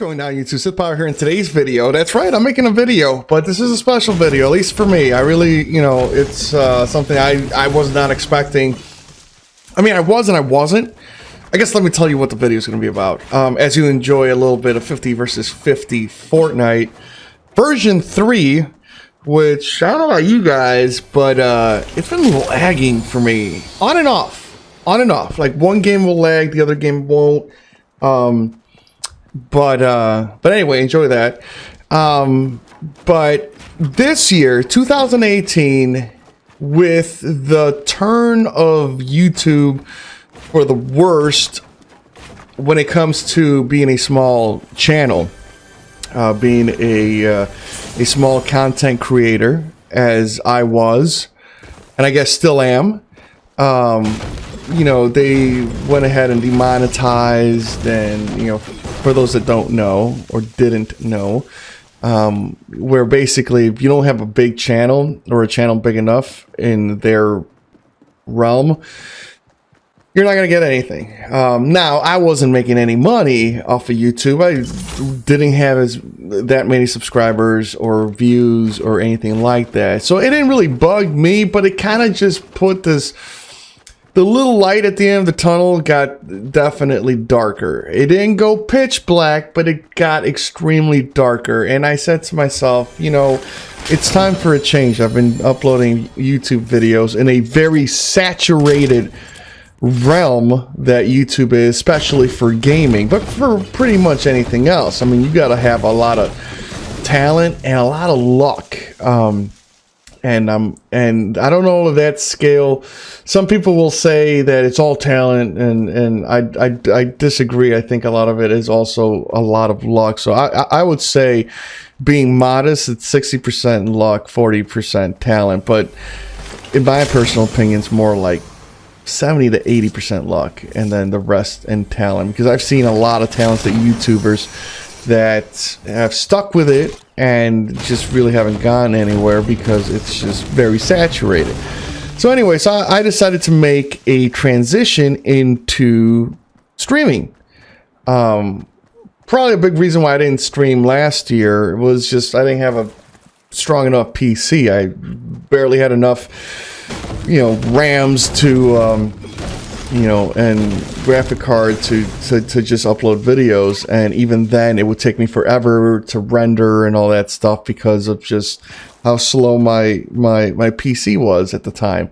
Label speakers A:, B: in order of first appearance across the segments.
A: going down, YouTube? Sith Bauer here in today's video. That's right, I'm making a video, but this is a special video, at least for me. I really, it's something I was not expecting. I mean, I was and I wasn't. I guess let me tell you what the video is going to be about. As you enjoy a little bit of 50 versus 50 Fortnite version 3, which I don't know about you guys, but it's been lagging for me. On and off. On and off. Like one game will lag, the other game won't. But anyway, enjoy that. But this year, 2018, with the turn of YouTube for the worst when it comes to being a small channel, being a small content creator, as I was, and I guess still am. They went ahead and demonetized, and for those that don't know or didn't know, where basically if you don't have a big channel or a channel big enough in their realm, you're not going to get anything. Now, I wasn't making any money off of YouTube. I didn't have that many subscribers or views or anything like that. So it didn't really bug me, but it kind of just put the little light at the end of the tunnel got definitely darker. It didn't go pitch black, but it got extremely darker. And I said to myself, it's time for a change. I've been uploading YouTube videos in a very saturated realm that YouTube is, especially for gaming, but for pretty much anything else. I mean, you got to have a lot of talent and a lot of luck. And I don't know if that scale. Some people will say that it's all talent, and I disagree. I think a lot of it is also a lot of luck. So I would say, being modest, it's 60% luck, 40% talent. But in my personal opinion, it's more like 70 to 80% luck, and then the rest in talent. Because I've seen a lot of talented YouTubers that have stuck with it and just really haven't gone anywhere because it's just very saturated. So anyway, so I decided to make a transition into streaming. Probably a big reason why I didn't stream last year was just I didn't have a strong enough PC. I barely had enough, RAMs to and graphic card to just upload videos, and even then it would take me forever to render and all that stuff because of just how slow my PC was at the time.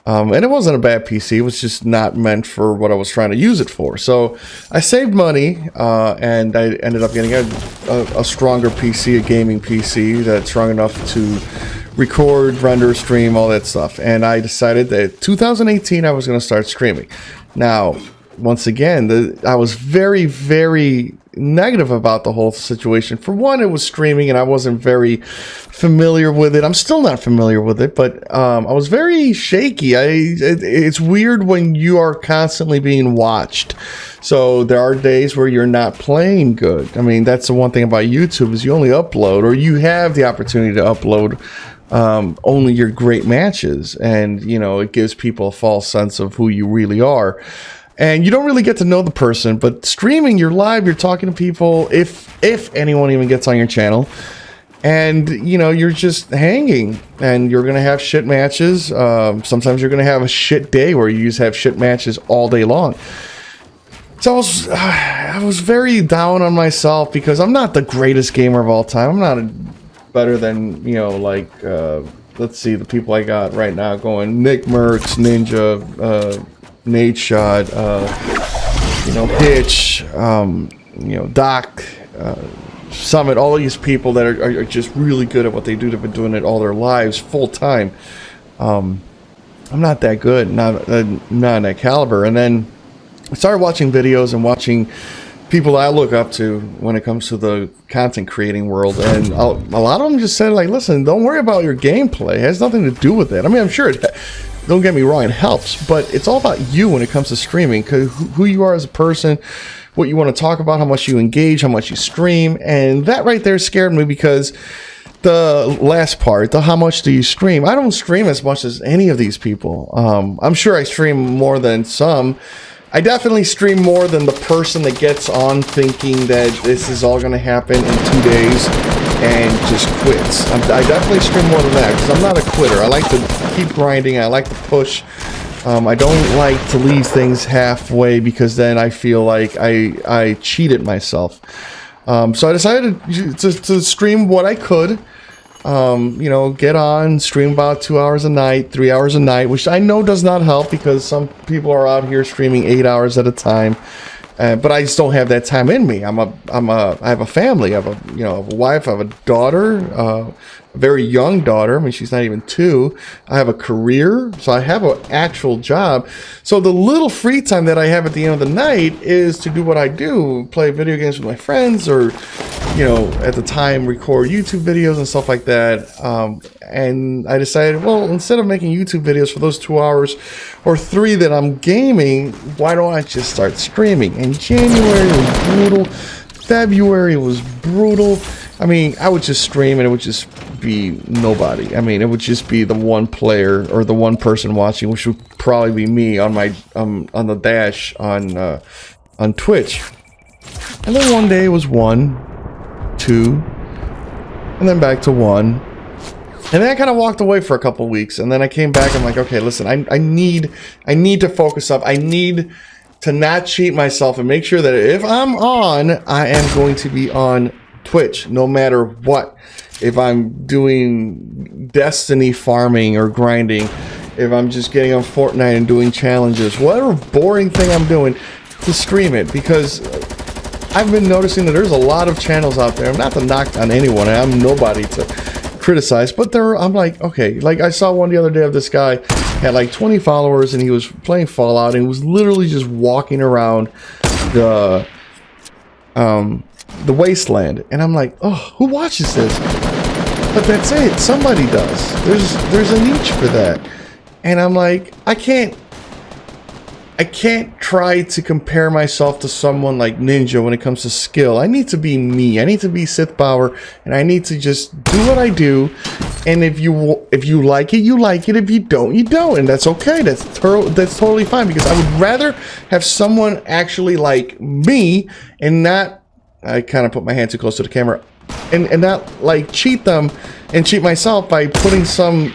A: And it wasn't a bad PC, it was just not meant for what I was trying to use it for. So I saved money, and I ended up getting a stronger PC, a gaming PC that's strong enough to record, render, stream, all that stuff. And I decided that 2018 I was going to start streaming. Now, once again, I was very, very negative about the whole situation. For one, it was streaming and I wasn't very familiar with it. I'm still not familiar with it, but I was very shaky. It's weird when you are constantly being watched. So there are days where you're not playing good. I mean, that's the one thing about YouTube is you only upload, or you have the opportunity to upload only your great matches, and it gives people a false sense of who you really are, and you don't really get to know the person. But streaming, you're live, you're talking to people, if anyone even gets on your channel, and you're just hanging, and you're gonna have shit matches. Sometimes you're gonna have a shit day where you just have shit matches all day long. So I was very down on myself because I'm not the greatest gamer of all time. I'm not better than let's see, the people I got right now going: Nick Merckx, Ninja, Nate Shot, Hitch, Doc, Summit, all these people that are just really good at what they do. They've been doing it all their lives, full time. I'm not that good, not in that caliber. And then I started watching videos and watching people I look up to when it comes to the content creating world, and a lot of them just said, like, listen, don't worry about your gameplay. It has nothing to do with it. I mean, I'm sure don't get me wrong, it helps, but it's all about you when it comes to streaming, because who you are as a person, what you want to talk about, how much you engage, how much you stream. And that right there scared me, because the last part, the how much do you stream, I don't stream as much as any of these people. I'm sure I stream more than some, I definitely stream more than the person that gets on thinking that this is all going to happen in 2 days and just quits. I definitely stream more than that because I'm not a quitter. I like to keep grinding. I like to push. I don't like to leave things halfway because then I feel like I cheated myself. So I decided to stream what I could. You know, get on, stream about 2 hours a night, 3 hours a night, which I know does not help because some people are out here streaming 8 hours at a time. But I just don't have that time in me. I have a family. I have a wife. I have a daughter, a very young daughter. I mean, she's not even 2. I have a career, so I have an actual job. So the little free time that I have at the end of the night is to do what I do: play video games with my friends, or, you know, at the time record YouTube videos and stuff like that. And I decided, well, instead of making YouTube videos for those 2 hours or 3 that I'm gaming, why don't I just start streaming? And January was brutal. February was brutal. I mean, I would just stream and it would just be nobody. I mean, it would just be the one player or the one person watching, which would probably be me on my on the dash on Twitch. And then one day it was 1, 2, and then back to 1. And then I kind of walked away for a couple weeks, and then I came back. I'm like, okay, listen, I need to focus up. I need to not cheat myself and make sure that if I'm on, I am going to be on Twitch, no matter what. If I'm doing Destiny farming or grinding, if I'm just getting on Fortnite and doing challenges, whatever boring thing I'm doing, to stream it, because I've been noticing that there's a lot of channels out there. Not to knock on anyone, I'm nobody to criticize, but I'm like, okay, like I saw one the other day of this guy had like 20 followers and he was playing Fallout and he was literally just walking around the wasteland, and I'm like, oh, who watches this? But that's it, somebody does. There's a niche for that. And I'm like, I can't try to compare myself to someone like Ninja when it comes to skill. I need to be me. I need to be Sith Bauer, and I need to just do what I do. And if you like it, you like it. If you don't, you don't, and that's okay. That's totally fine, because I would rather have someone actually like me and not. I kind of put my hand too close to the camera, and not like cheat them and cheat myself by putting some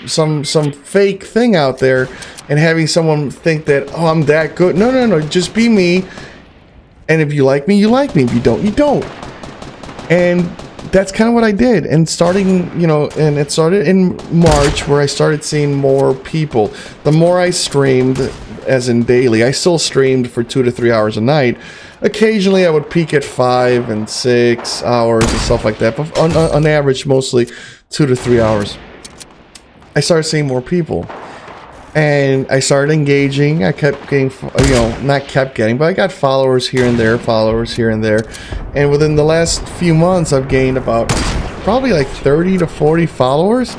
A: fake thing out there and having someone think that, oh, I'm that good. No, just be me. And if you like me, you like me. If you don't, you don't. And that's kind of what I did. And starting, you know, and it started in March, where I started seeing more people. The more I streamed, as in daily, I still streamed for 2 to 3 hours a night. Occasionally I would peak at 5 and 6 hours and stuff like that, but on average, mostly 2 to 3 hours. I started seeing more people, and I started engaging. I kept getting, you know, not kept getting, but I got followers here and there, and within the last few months, I've gained about probably like 30 to 40 followers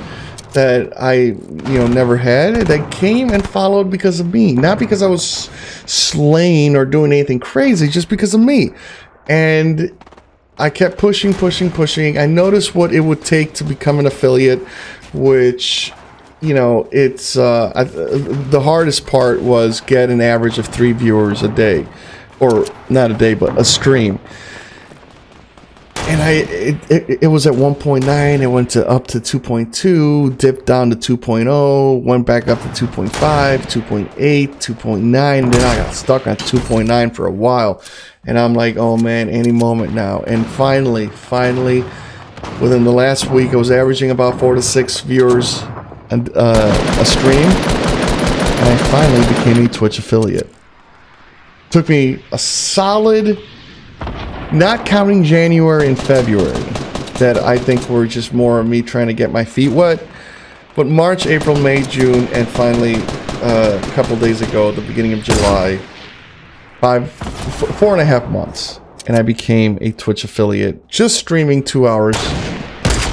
A: that I, you know, never had, that came and followed because of me, not because I was slaying or doing anything crazy, just because of me. And I kept pushing. I noticed what it would take to become an affiliate, which, you know, it's the hardest part was get an average of 3 viewers a day, or not a day, but a stream. And it was at 1.9, it went up to 2.2, dipped down to 2.0, went back up to 2.5, 2.8, 2.9, and then I got stuck on 2.9 for a while. And I'm like, oh man, any moment now. And finally, within the last week, I was averaging about 4 to 6 viewers a stream, and I finally became a Twitch affiliate. Took me a solid, not counting January and February, that I think were just more of me trying to get my feet wet, but March, April, May, June, and finally a couple days ago, the beginning of July, 4.5 months, and I became a Twitch affiliate, just streaming 2 hours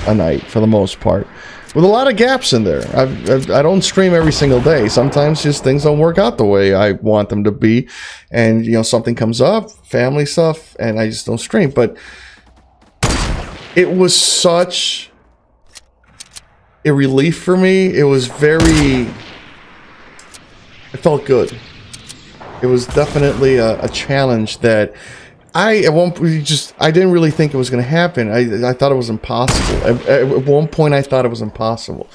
A: a night for the most part, with a lot of gaps in there. I don't stream every single day. Sometimes just things don't work out the way I want them to be, and, you know, something comes up, family stuff, and I just don't stream. But it was such a relief for me. It was very, it felt good. It was definitely a challenge that I didn't really think it was going to happen. I thought it was impossible. At one point, I thought it was impossible.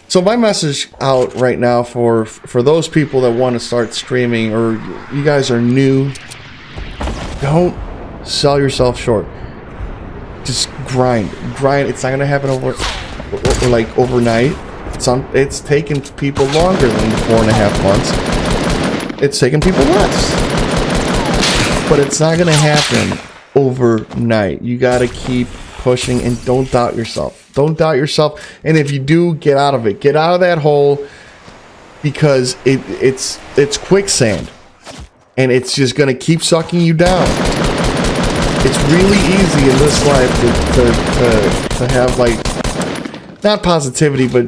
A: So my message out right now for those people that want to start streaming, or you guys are new, don't sell yourself short. Just grind. It's not going to happen overnight. It's taken people longer than 4.5 months. It's taken people less. But it's not going to happen overnight. You got to keep pushing and don't doubt yourself. Don't doubt yourself. And if you do, get out of it. Get out of that hole, because it's quicksand. And it's just going to keep sucking you down. It's really easy in this life to have, like, not positivity, but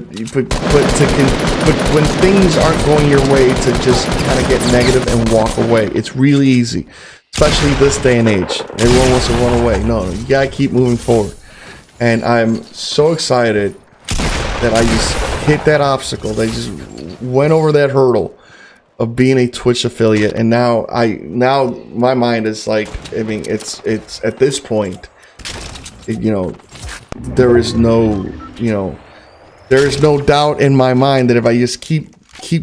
A: when things aren't going your way, to just kind of get negative and walk away. It's really easy, especially this day and age. Everyone wants to run away. No, you gotta keep moving forward. And I'm so excited that I just hit that obstacle. They just went over that hurdle of being a Twitch affiliate, and now my mind is like, I mean, it's at this point, there is no doubt in my mind that if I just keep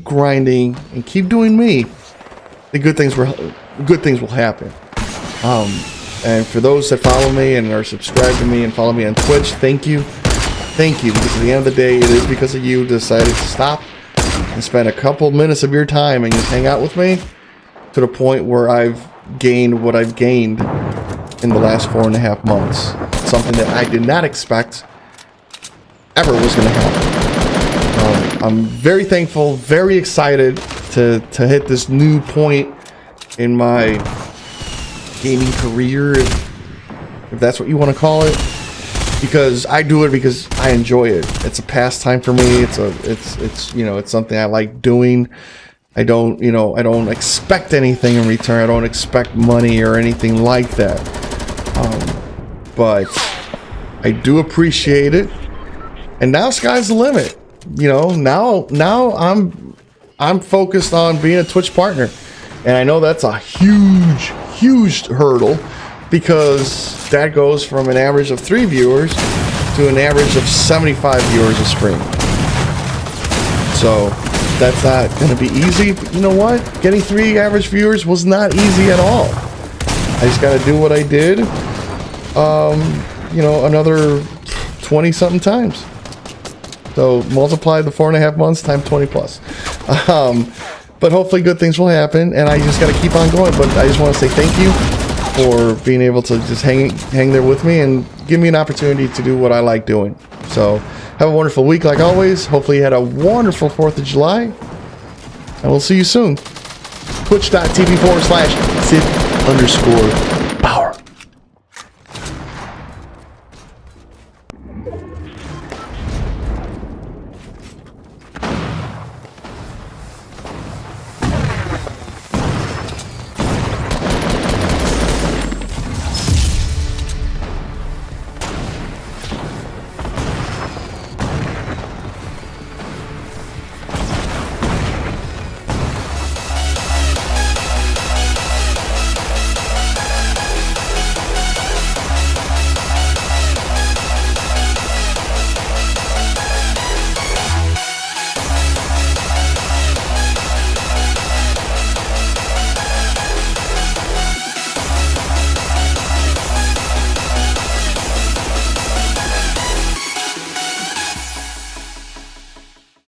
A: grinding and keep doing me, the good things will happen. And for those that follow me and are subscribed to me and follow me on Twitch, thank you, because at the end of the day, it is because of you decided to stop and spend a couple minutes of your time and just hang out with me, to the point where I've gained what I've gained in the last 4.5 months. Something that I did not expect ever was going to happen. I'm very thankful, very excited to hit this new point in my gaming career, if that's what you want to call it, because I do it because I enjoy it. It's a pastime for me. It's something I like doing. I don't expect anything in return. I don't expect money or anything like that. But I do appreciate it. And now sky's the limit. Now I'm focused on being a Twitch partner. And I know that's a huge hurdle, because that goes from an average of 3 viewers to an average of 75 viewers a stream. So that's not going to be easy, but you know what? Getting 3 average viewers was not easy at all. I just got to do what I did, another 20 something times. So multiply the 4.5 months times 20 plus. But hopefully good things will happen, and I just got to keep on going. But I just want to say thank you for being able to just hang there with me and give me an opportunity to do what I like doing. So have a wonderful week, like always. Hopefully you had a wonderful 4th of July, and we'll see you soon. Twitch.tv/Sith_.